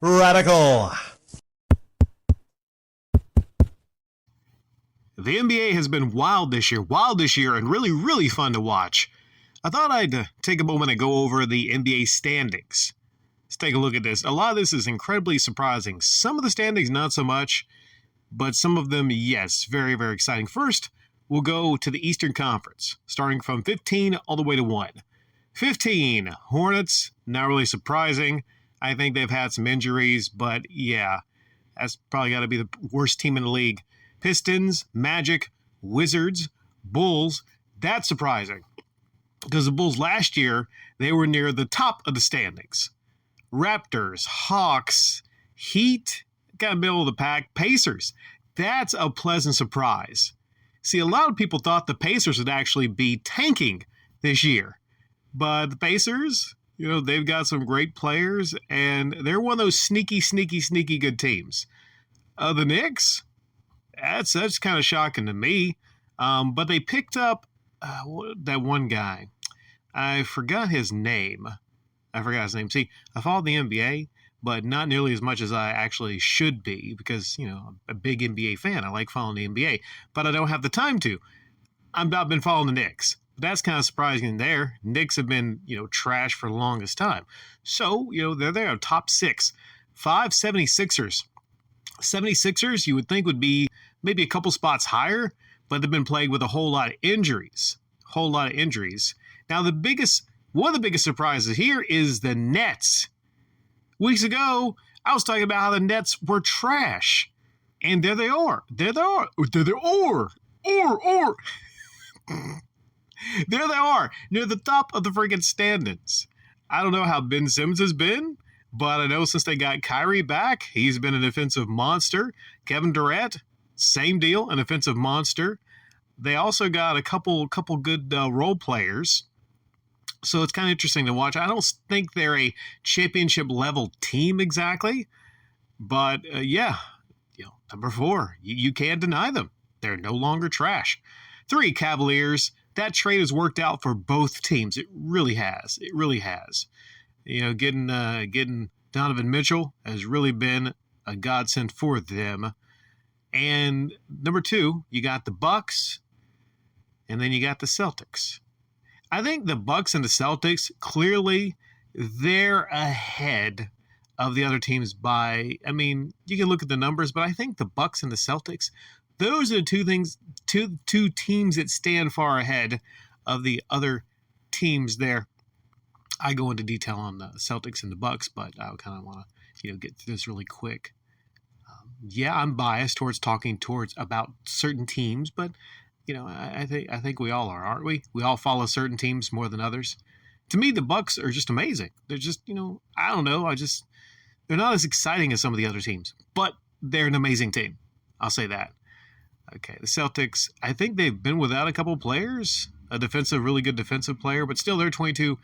Radical. The NBA has been wild this year, and really, really fun to watch. I thought I'd take a moment and go over the NBA standings. Let's take a look at this. A lot of this is incredibly surprising. Some of the standings, not so much, but some of them, yes, very, very exciting. First, we'll go to the Eastern Conference, starting from 15 all the way to 1. 15, Hornets, not really surprising. I think they've had some injuries, but yeah, that's probably got to be the worst team in the league. Pistons, Magic, Wizards, Bulls, that's surprising. Because the Bulls last year, they were near the top of the standings. Raptors, Hawks, Heat, got middle of the pack. Pacers, that's a pleasant surprise. See, a lot of people thought the Pacers would actually be tanking this year. But the Pacers, they've got some great players, and they're one of those sneaky good teams. The Knicks, that's kind of shocking to me. But they picked up that one guy. I forgot his name. See, I follow the NBA, but not nearly as much as I actually should be because, I'm a big NBA fan. I like following the NBA, but I don't have the time to. I've not been following the Knicks. That's kind of surprising there. Knicks have been, trash for the longest time. So, they're there, top 6. 5 76ers. 76ers, you would think would be maybe a couple spots higher, but they've been plagued with a whole lot of injuries. Now, one of the biggest surprises here is the Nets. Weeks ago, I was talking about how the Nets were trash. And there they are. There they are. There they are, near the top of the freaking standings. I don't know how Ben Simmons has been, but I know since they got Kyrie back, he's been an offensive monster. Kevin Durant, same deal, an offensive monster. They also got a couple good role players. So it's kind of interesting to watch. I don't think they're a championship level team exactly, but number 4, you can't deny them. They're no longer trash. 3, Cavaliers. That trade has worked out for both teams. It really has. Getting Donovan Mitchell has really been a godsend for them. And number 2, you got the Bucks, and then you got the Celtics. I think the Bucks and the Celtics, clearly, they're ahead of the other teams by, you can look at the numbers, but I think the Bucks and the Celtics, those are the two teams that stand far ahead of the other teams there. I go into detail on the Celtics and the Bucks, but I kind of want to, get through this really quick. I'm biased towards talking about certain teams, but I think we all are, aren't we? We all follow certain teams more than others. To me, the Bucks are just amazing. They're just, I don't know. They're not as exciting as some of the other teams, but they're an amazing team. I'll say that. Okay, the Celtics, I think they've been without a couple players, really good defensive player, but still they're 22-7.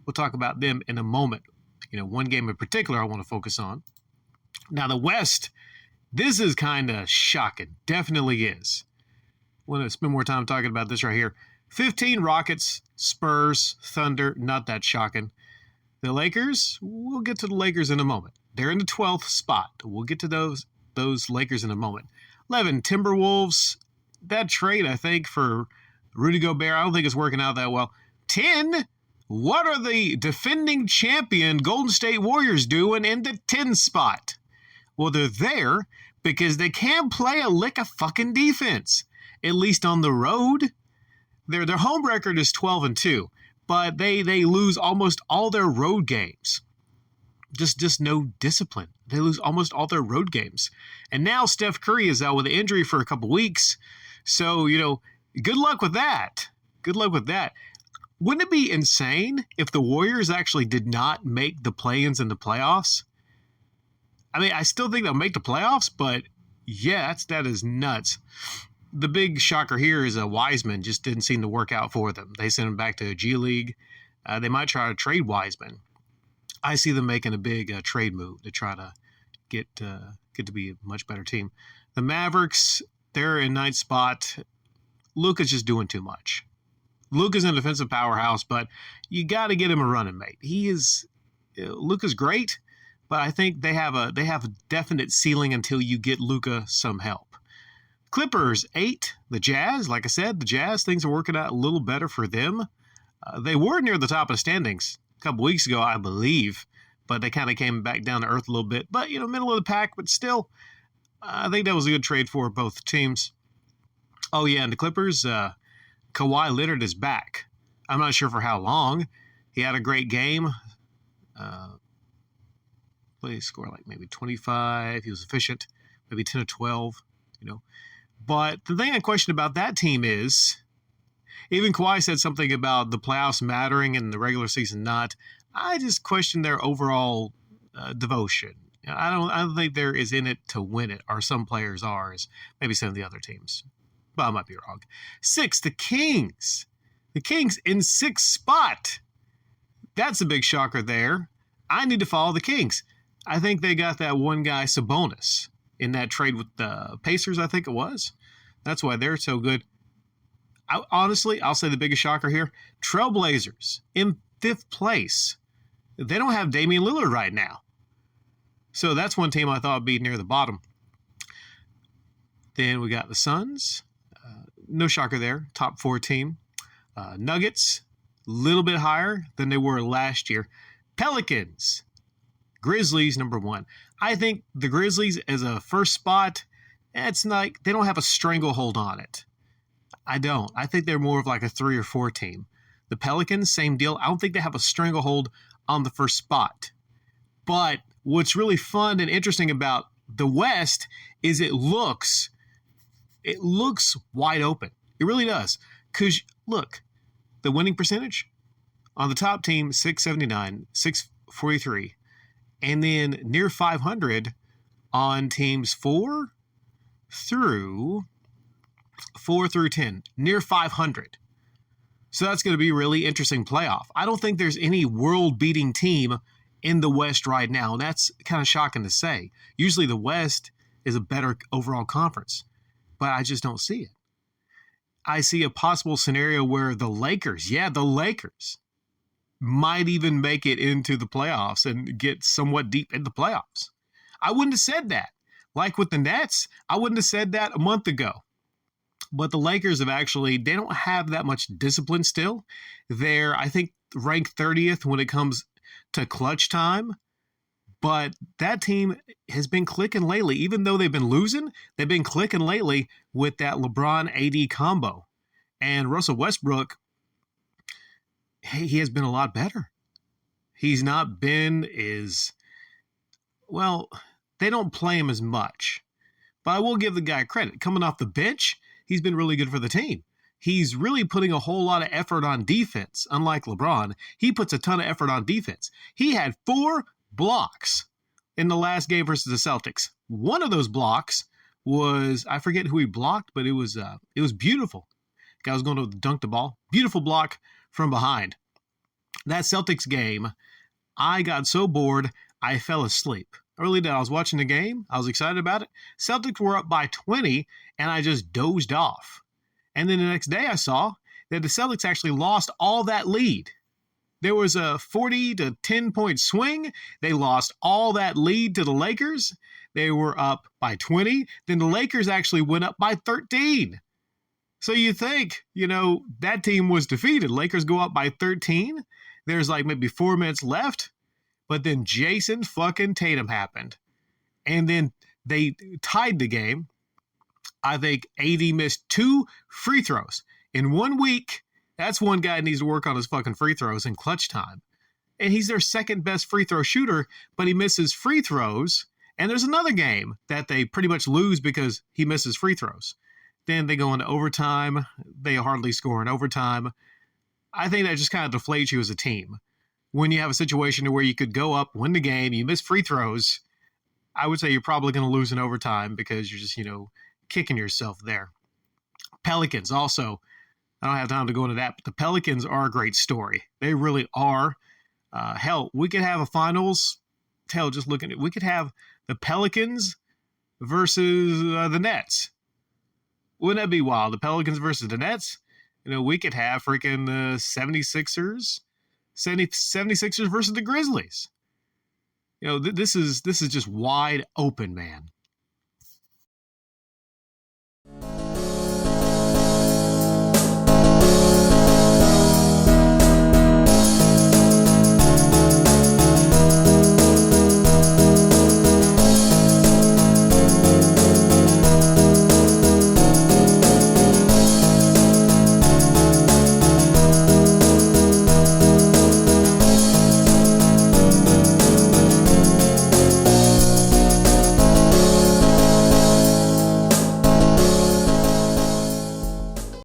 We'll talk about them in a moment. One game in particular I want to focus on. Now, the West, this is kind of shocking. Definitely is. I want to spend more time talking about this right here. 15, Rockets, Spurs, Thunder, not that shocking. The Lakers, we'll get to the Lakers in a moment. They're in the 12th spot. We'll get to those Lakers in a moment. 11, Timberwolves. That trade, I think, for Rudy Gobert, I don't think it's working out that well. 10, what are the defending champion Golden State Warriors doing in the 10 spot? Well, they're there because they can't play a lick of fucking defense, at least on the road. Their home record is 12-2, but they lose almost all their road games. Just no discipline. They lose almost all their road games. And now Steph Curry is out with an injury for a couple weeks. So, good luck with that. Wouldn't it be insane if the Warriors actually did not make the play-ins and the playoffs? I still think they'll make the playoffs, but yeah, that is nuts. The big shocker here is Wiseman just didn't seem to work out for them. They sent him back to G League. They might try to trade Wiseman. I see them making a big trade move to try to get to be a much better team. The Mavericks, they're in 9th spot. Luka's just doing too much. Luka's an defensive powerhouse, but you got to get him a running mate. Luka's great, but I think they have a definite ceiling until you get Luka some help. Clippers 8, the Jazz. Like I said, the Jazz, things are working out a little better for them. They were near the top of the standings a couple weeks ago, I believe, but they kind of came back down to earth a little bit. But, middle of the pack, but still, I think that was a good trade for both teams. Oh, yeah, and the Clippers, Kawhi Leonard is back. I'm not sure for how long. He had a great game. He scored like maybe 25. He was efficient, maybe 10 or 12, But the thing I question about that team is, even Kawhi said something about the playoffs mattering and the regular season not. I just question their overall devotion. I don't think there is in it to win it, or some players are, as maybe some of the other teams. But I might be wrong. 6, the Kings. The Kings in 6th spot. That's a big shocker there. I need to follow the Kings. I think they got that one guy, Sabonis, in that trade with the Pacers, I think it was. That's why they're so good. Honestly, I'll say the biggest shocker here, Trailblazers in 5th place. They don't have Damian Lillard right now. So that's one team I thought would be near the bottom. Then we got the Suns. No shocker there, top 4 team. Nuggets, a little bit higher than they were last year. Pelicans, Grizzlies, number 1. I think the Grizzlies as a first spot, it's not, they don't have a stranglehold on it. I don't. I think they're more of like a 3 or 4 team. The Pelicans, same deal. I don't think they have a stranglehold on the first spot. But what's really fun and interesting about the West is it looks wide open. It really does. Because, look, the winning percentage on the top team, 679, 643. And then near 500 on teams 4 through 10, near 500. So that's going to be a really interesting playoff. I don't think there's any world-beating team in the West right now. And that's kind of shocking to say. Usually the West is a better overall conference, but I just don't see it. I see a possible scenario where the Lakers might even make it into the playoffs and get somewhat deep in the playoffs. I wouldn't have said that. Like with the Nets, I wouldn't have said that a month ago. But the Lakers they don't have that much discipline still. They're, I think, ranked 30th when it comes to clutch time. But that team has been clicking lately. Even though they've been losing, they've been clicking lately with that LeBron-AD combo. And Russell Westbrook, he has been a lot better. He's not been they don't play him as much. But I will give the guy credit. Coming off the bench, he's been really good for the team. He's really putting a whole lot of effort on defense. Unlike LeBron, he puts a ton of effort on defense. He had 4 blocks in the last game versus the Celtics. One of those blocks was, I forget who he blocked, but it was beautiful. Guy was going to dunk the ball. Beautiful block from behind. That Celtics game, I got so bored, I fell asleep. I really did. I was watching the game. I was excited about it. Celtics were up by 20, and I just dozed off. And then the next day I saw that the Celtics actually lost all that lead. There was a 40 to 10 point swing. They lost all that lead to the Lakers. They were up by 20. Then the Lakers actually went up by 13. So you think, that team was defeated. Lakers go up by 13. There's like maybe 4 minutes left. But then Jason fucking Tatum happened. And then they tied the game. I think AD missed 2 free throws in 1 week. That's one guy that needs to work on his fucking free throws in clutch time. And he's their second best free throw shooter, but he misses free throws. And there's another game that they pretty much lose because he misses free throws. Then they go into overtime. They hardly score in overtime. I think that just kind of deflates you as a team. When you have a situation where you could go up, win the game, you miss free throws, I would say you're probably going to lose in overtime because you're just, kicking yourself there. Pelicans also, I don't have time to go into that, but the Pelicans are a great story. They really are. Hell, we could have a finals. Hell, just looking at it, we could have the Pelicans versus the Nets. Wouldn't that be wild? The Pelicans versus the Nets? We could have freaking the 76ers versus the Grizzlies. this is just wide open, man.